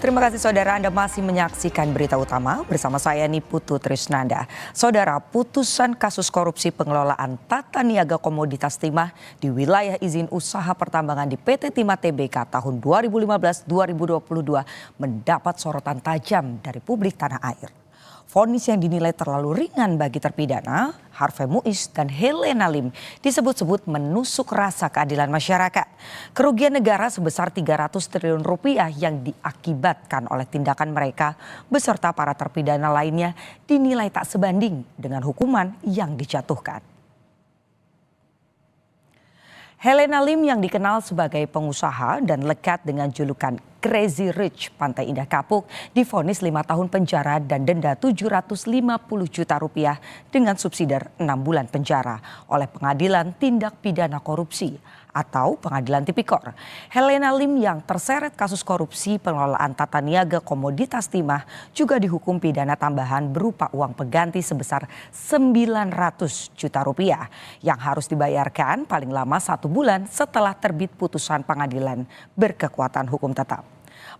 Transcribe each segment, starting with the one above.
Terima kasih saudara, Anda masih menyaksikan berita utama bersama saya Niputu Trisnanda. Saudara, putusan kasus korupsi pengelolaan tata niaga komoditas timah di wilayah izin usaha pertambangan di PT Timah Tbk tahun 2015-2022 mendapat sorotan tajam dari publik tanah air. Vonis yang dinilai terlalu ringan bagi terpidana, Harvey Muiz dan Helena Lim disebut-sebut menusuk rasa keadilan masyarakat. Kerugian negara sebesar 300 triliun rupiah yang diakibatkan oleh tindakan mereka beserta para terpidana lainnya dinilai tak sebanding dengan hukuman yang dijatuhkan. Helena Lim yang dikenal sebagai pengusaha dan lekat dengan julukan Crazy Rich Pantai Indah Kapuk divonis 5 tahun penjara dan denda 750 juta rupiah dengan subsidi 6 bulan penjara oleh Pengadilan Tindak Pidana Korupsi atau Pengadilan Tipikor. Helena Lim yang terseret kasus korupsi pengelolaan tata niaga komoditas timah juga dihukum pidana tambahan berupa uang pengganti sebesar 900 juta rupiah yang harus dibayarkan paling lama 1 bulan setelah terbit putusan pengadilan berkekuatan hukum tetap.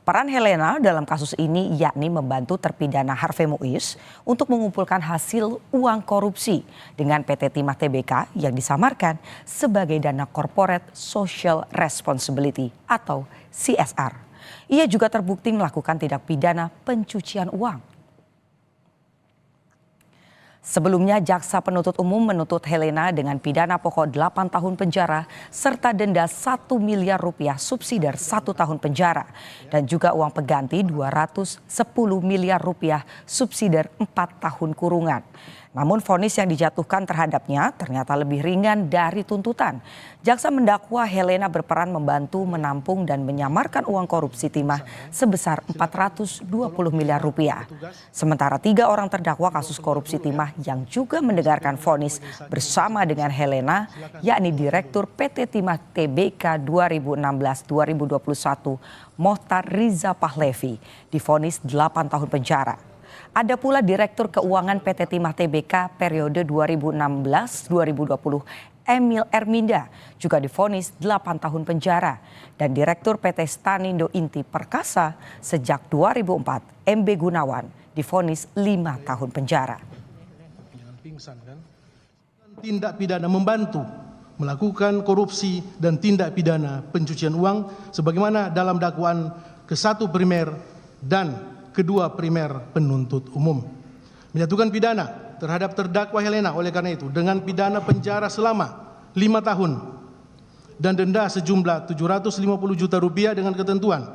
Peran Helena dalam kasus ini yakni membantu terpidana Harvey Muiz untuk mengumpulkan hasil uang korupsi dengan PT Timah Tbk yang disamarkan sebagai dana Corporate Social Responsibility atau CSR. Ia juga terbukti melakukan tindak pidana pencucian uang. Sebelumnya, jaksa penuntut umum menuntut Helena dengan pidana pokok 8 tahun penjara serta denda 1 miliar rupiah subsidi 1 tahun penjara dan juga uang pengganti 210 miliar rupiah subsidi 4 tahun kurungan. Namun vonis yang dijatuhkan terhadapnya ternyata lebih ringan dari tuntutan. Jaksa mendakwa Helena berperan membantu menampung dan menyamarkan uang korupsi timah sebesar 420 miliar rupiah. Sementara 3 orang terdakwa kasus korupsi timah yang juga mendengarkan vonis bersama dengan Helena, yakni Direktur PT Timah Tbk 2016-2021 Mohtar Riza Pahlevi, divonis 8 tahun penjara. Ada pula Direktur Keuangan PT Timah Tbk periode 2016-2020 Emil Erminda juga divonis 8 tahun penjara dan Direktur PT Stanindo Inti Perkasa sejak 2004 MB Gunawan divonis 5 tahun penjara. Tindak pidana membantu melakukan korupsi dan tindak pidana pencucian uang sebagaimana dalam dakwaan ke-1 primer dan kedua primer penuntut umum. Menjatuhkan pidana terhadap terdakwa Helena oleh karena itu dengan pidana penjara selama 5 tahun dan denda sejumlah 750 juta rupiah dengan ketentuan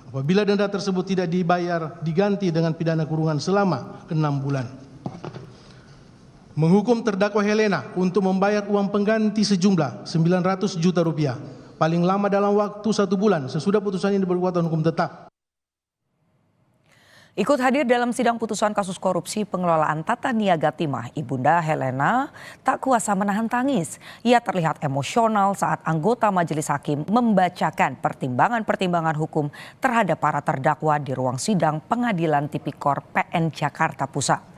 apabila denda tersebut tidak dibayar diganti dengan pidana kurungan selama 6 bulan. Menghukum terdakwa Helena untuk membayar uang pengganti sejumlah 900 juta rupiah paling lama dalam waktu 1 bulan sesudah putusan ini berkekuatan hukum tetap. Ikut hadir dalam sidang putusan kasus korupsi pengelolaan tata niaga timah, Ibunda Helena tak kuasa menahan tangis. Ia terlihat emosional saat anggota majelis hakim membacakan pertimbangan-pertimbangan hukum terhadap para terdakwa di ruang sidang Pengadilan Tipikor PN Jakarta Pusat.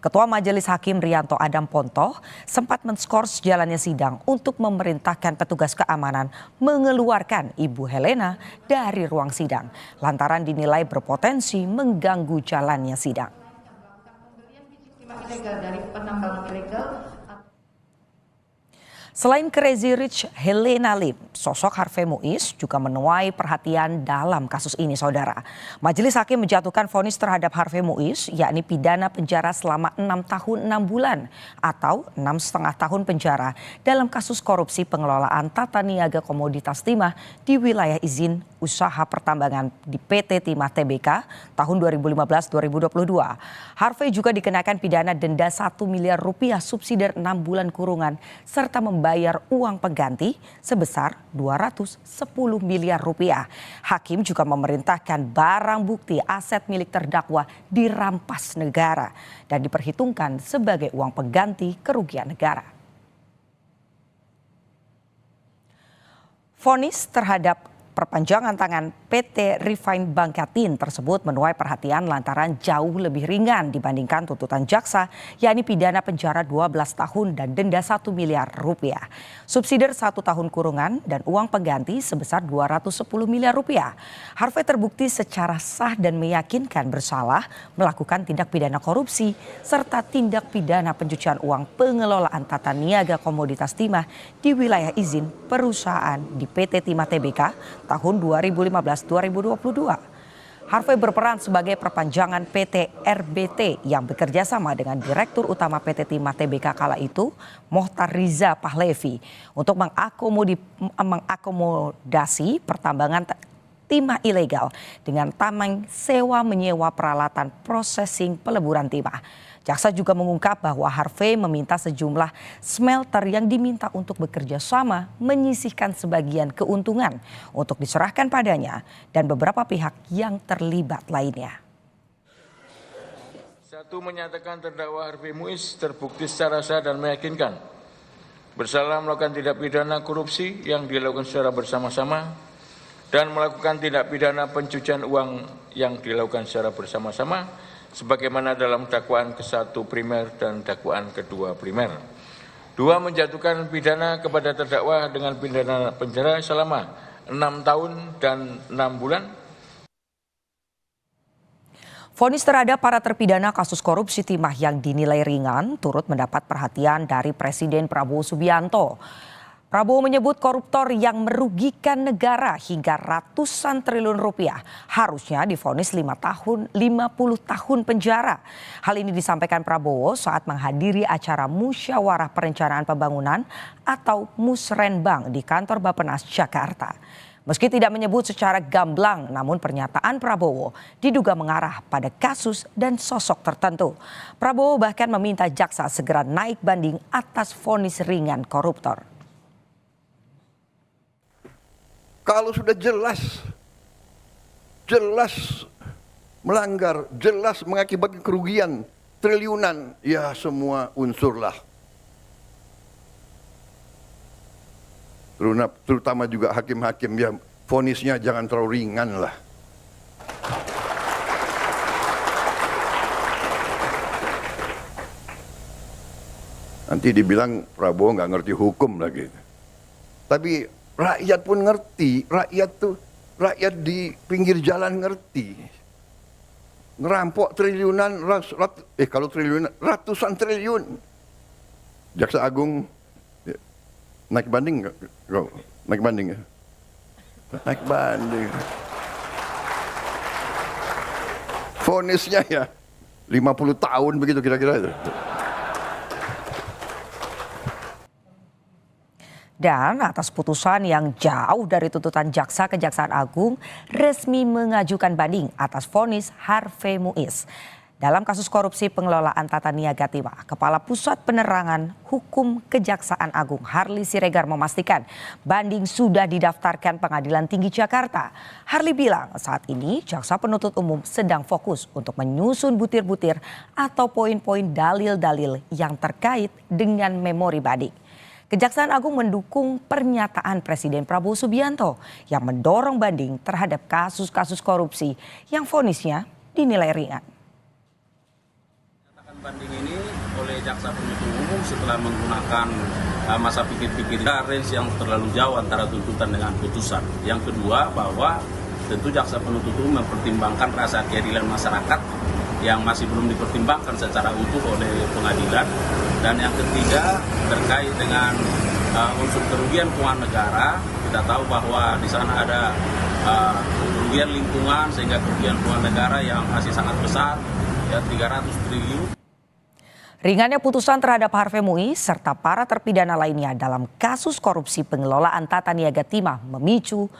Ketua Majelis Hakim Rianto Adam Pontoh sempat menskors jalannya sidang untuk memerintahkan petugas keamanan mengeluarkan Ibu Helena dari ruang sidang lantaran dinilai berpotensi mengganggu jalannya sidang. Selain Crazy Rich Helena Lim, sosok Harvey Muiz juga menuai perhatian dalam kasus ini, saudara. Majelis Hakim menjatuhkan vonis terhadap Harvey Muiz, yakni pidana penjara selama 6 tahun 6 bulan atau 6,5 tahun penjara dalam kasus korupsi pengelolaan tata niaga komoditas timah di wilayah izin usaha pertambangan di PT Timah Tbk tahun 2015-2022. Harvey juga dikenakan pidana denda 1 miliar rupiah subsidi 6 bulan kurungan serta membayar uang pengganti sebesar 210 miliar rupiah. Hakim juga memerintahkan barang bukti aset milik terdakwa dirampas negara dan diperhitungkan sebagai uang pengganti kerugian negara. Vonis terhadap Perpanjangan tangan PT Refine Bangkatin tersebut menuai perhatian lantaran jauh lebih ringan dibandingkan tuntutan jaksa, yakni pidana penjara 12 tahun dan denda 1 miliar rupiah. Subsidi 1 tahun kurungan dan uang pengganti sebesar 210 miliar rupiah. Harvey terbukti secara sah dan meyakinkan bersalah melakukan tindak pidana korupsi serta tindak pidana pencucian uang pengelolaan tata niaga komoditas timah di wilayah izin perusahaan di PT Timah Tbk tahun 2015-2022. Harvey berperan sebagai perpanjangan PT RBT yang bekerja sama dengan Direktur Utama PT Timah Tbk kala itu, Mohtar Riza Pahlevi, untuk mengakomodasi pertambangan timah ilegal dengan tameng sewa menyewa peralatan processing peleburan timah. Jaksa juga mengungkap bahwa Harvey meminta sejumlah smelter yang diminta untuk bekerja sama menyisihkan sebagian keuntungan untuk diserahkan padanya dan beberapa pihak yang terlibat lainnya. Satu, menyatakan terdakwa Harvey Muiz terbukti secara sah dan meyakinkan bersalah melakukan tindak pidana korupsi yang dilakukan secara bersama-sama dan melakukan tindak pidana pencucian uang yang dilakukan secara bersama-sama sebagaimana dalam dakwaan ke-1 primer dan dakwaan kedua primer. 2, menjatuhkan pidana kepada terdakwa dengan pidana penjara selama 6 tahun dan 6 bulan. Vonis terhadap para terpidana kasus korupsi timah yang dinilai ringan turut mendapat perhatian dari Presiden Prabowo Subianto. Prabowo menyebut koruptor yang merugikan negara hingga ratusan triliun rupiah harusnya divonis 50 tahun penjara. Hal ini disampaikan Prabowo saat menghadiri acara Musyawarah Perencanaan Pembangunan atau Musrenbang di kantor Bappenas Jakarta. Meski tidak menyebut secara gamblang, namun pernyataan Prabowo diduga mengarah pada kasus dan sosok tertentu. Prabowo bahkan meminta jaksa segera naik banding atas vonis ringan koruptor. Kalau sudah jelas melanggar, jelas mengakibatkan kerugian triliunan, ya semua unsurlah. Terutama juga hakim-hakim, ya vonisnya jangan terlalu ringan lah. Nanti dibilang Prabowo nggak ngerti hukum lagi. Tapi rakyat pun ngerti, rakyat di pinggir jalan ngerti. Ngerampok triliunan, kalau triliunan, ratusan triliun. Jaksa Agung naik banding nggak? Naik banding ya? Naik banding. Vonisnya ya 50 tahun begitu kira-kira itu. Dan atas putusan yang jauh dari tuntutan jaksa, Kejaksaan Agung resmi mengajukan banding atas vonis Harvey Muiz. Dalam kasus korupsi pengelolaan tata niaga timah, Kepala Pusat Penerangan Hukum Kejaksaan Agung Harli Siregar memastikan banding sudah didaftarkan Pengadilan Tinggi Jakarta. Harli bilang saat ini jaksa penuntut umum sedang fokus untuk menyusun butir-butir atau poin-poin dalil-dalil yang terkait dengan memori banding. Kejaksaan Agung mendukung pernyataan Presiden Prabowo Subianto yang mendorong banding terhadap kasus-kasus korupsi yang vonisnya dinilai ringan. Banding ini oleh jaksa penuntut umum setelah menggunakan masa pikir-pikir range yang terlalu jauh antara tuntutan dengan putusan. Yang kedua, bahwa tentu jaksa penuntut umum mempertimbangkan rasa keadilan masyarakat yang masih belum dipertimbangkan secara utuh oleh pengadilan. Dan yang ketiga, terkait dengan unsur kerugian keuangan negara, kita tahu bahwa di sana ada kerugian lingkungan sehingga kerugian keuangan negara yang masih sangat besar, ya 300 triliun. Ringannya putusan terhadap Harvey Muiz serta para terpidana lainnya dalam kasus korupsi pengelolaan tata niaga timah memicu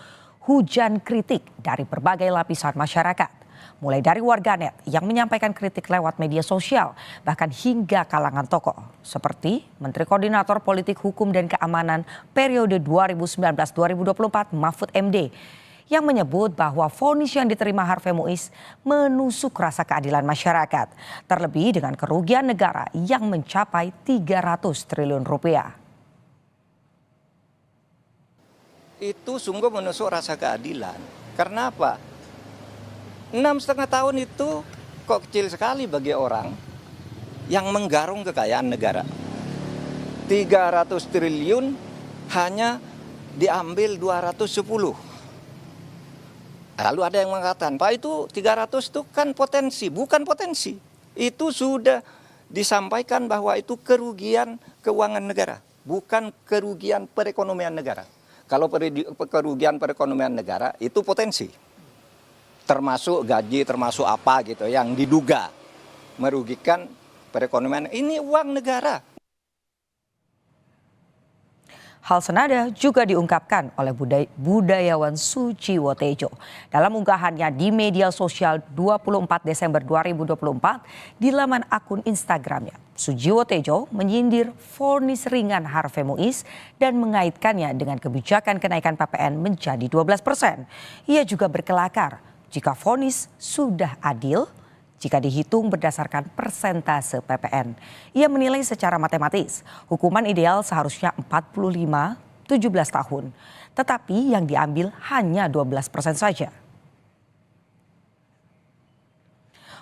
hujan kritik dari berbagai lapisan masyarakat. Mulai dari warganet yang menyampaikan kritik lewat media sosial, bahkan hingga kalangan tokoh seperti Menteri Koordinator Politik Hukum dan Keamanan periode 2019-2024 Mahfud MD yang menyebut bahwa vonis yang diterima Harvey Muiz menusuk rasa keadilan masyarakat, terlebih dengan kerugian negara yang mencapai 300 triliun rupiah. Itu sungguh menusuk rasa keadilan. Karena apa? 6,5 tahun itu kok kecil sekali bagi orang yang menggarung kekayaan negara. 300 triliun hanya diambil 210. Lalu ada yang mengatakan, Pak itu 300 itu kan potensi. Bukan potensi. Itu sudah disampaikan bahwa itu kerugian keuangan negara. Bukan kerugian perekonomian negara. Kalau kerugian perekonomian negara itu potensi. Termasuk gaji, termasuk apa gitu yang diduga merugikan perekonomian. Ini uang negara. Hal senada juga diungkapkan oleh budayawan Sujiwo Tejo. Dalam unggahannya di media sosial 24 Desember 2024 di laman akun Instagramnya, Sujiwo Tejo menyindir vonis ringan Harvey Muiz dan mengaitkannya dengan kebijakan kenaikan PPN menjadi 12%. Ia juga berkelakar jika vonis sudah adil jika dihitung berdasarkan persentase PPN. Ia menilai secara matematis hukuman ideal seharusnya 17 tahun. Tetapi yang diambil hanya 12% saja.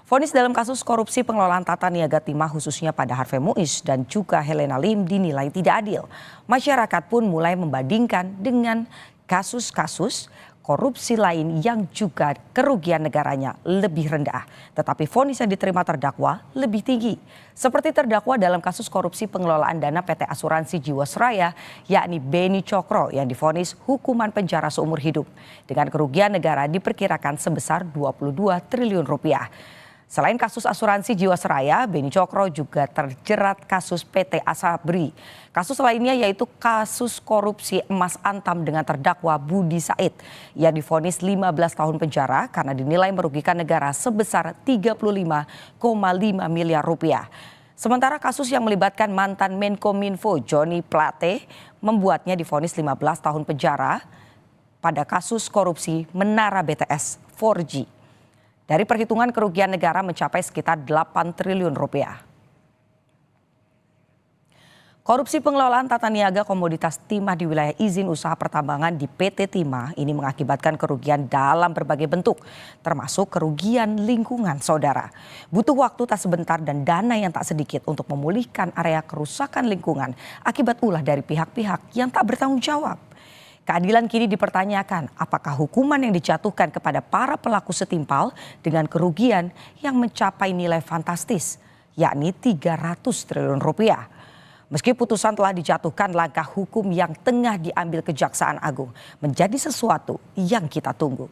Vonis dalam kasus korupsi pengelolaan tata niaga timah khususnya pada Harvey Muiz dan juga Helena Lim dinilai tidak adil. Masyarakat pun mulai membandingkan dengan kasus-kasus korupsi lain yang juga kerugian negaranya lebih rendah. Tetapi vonis yang diterima terdakwa lebih tinggi. Seperti terdakwa dalam kasus korupsi pengelolaan dana PT Asuransi Jiwasraya yakni Beni Cokro yang divonis hukuman penjara seumur hidup. Dengan kerugian negara diperkirakan sebesar 22 triliun rupiah. Selain kasus asuransi Jiwasraya, Beni Cokro juga terjerat kasus PT Asabri. Kasus lainnya yaitu kasus korupsi emas Antam dengan terdakwa Budi Said. Ia divonis 15 tahun penjara karena dinilai merugikan negara sebesar 35,5 miliar rupiah. Sementara kasus yang melibatkan mantan Menkominfo Johnny Plate membuatnya divonis 15 tahun penjara pada kasus korupsi Menara BTS 4G. Dari perhitungan kerugian negara mencapai sekitar 8 triliun rupiah. Korupsi pengelolaan tata niaga komoditas timah di wilayah izin usaha pertambangan di PT Timah ini mengakibatkan kerugian dalam berbagai bentuk, termasuk kerugian lingkungan saudara. Butuh waktu tak sebentar dan dana yang tak sedikit untuk memulihkan area kerusakan lingkungan akibat ulah dari pihak-pihak yang tak bertanggung jawab. Keadilan kini dipertanyakan apakah hukuman yang dijatuhkan kepada para pelaku setimpal dengan kerugian yang mencapai nilai fantastis, yakni 300 triliun rupiah. Meski putusan telah dijatuhkan, langkah hukum yang tengah diambil Kejaksaan Agung menjadi sesuatu yang kita tunggu.